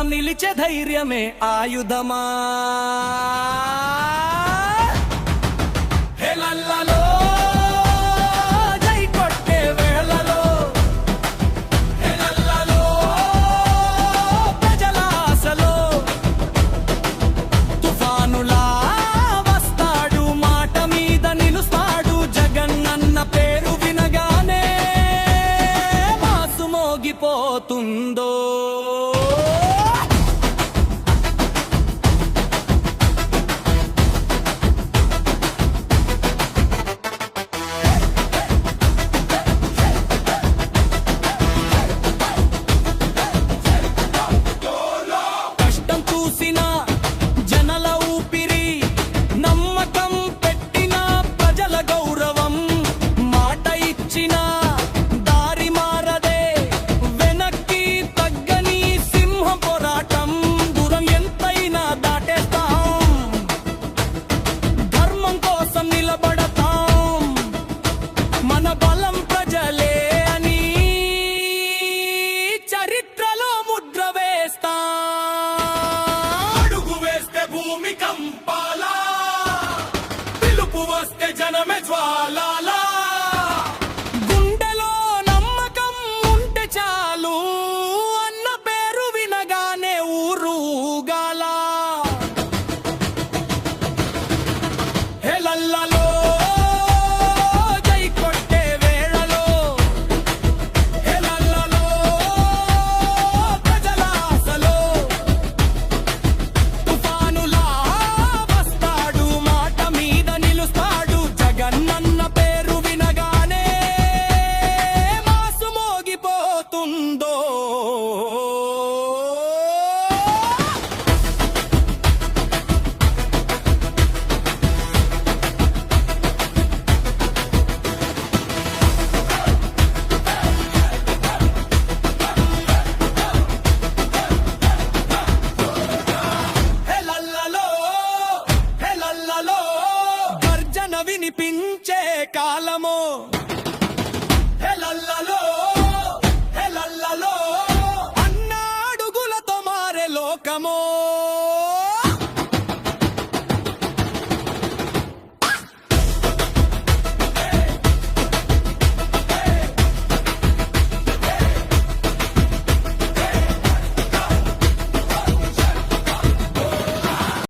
కోసం నిలిచే ధైర్యమే ఆయుధమా. హెలల్లలో జై కొట్టే వేళలో, హెలల్లలో ప్రజల ఆశలో తుఫానులా వస్తాడు, మాట మీద నిలుస్తాడు. జగనన్న పేరు వినగానే మాసు మోగిపోతుందో. జనల ఊపిరి, నమ్మకం పెట్టిన ప్రజల గౌరవం, మాట ఇచ్చిన దారి మారదే, వెనక్కి తగ్గని సింహం పోరాటం. దూరం ఎంతైనా దాటేస్తాం, ధర్మం కోసం నిలబడతాం. మన బలం ప్రజలే అని చరిత్రలో ముద్ర వేస్తాం. భూమి కంపాలా, పిలుపు వస్తే జనమే జ్వాలాలా. గుండెలో నమ్మకం ఉంటే చాలు, అన్న పేరు వినగానే ఊరుగాల. హెలల్లలో జై కొట్టే వేళలో, హెలల్లలో ప్రజల ఆశలో జగనన్న పేరు వినగానే మాసు మోగిపోతుందో. హెలల్లలో హెలల్లలో గర్జన వినిపించే కాలమో, హెలల్లలో హెలల్లలో అన్న అడుగులతో మారే లోకమో.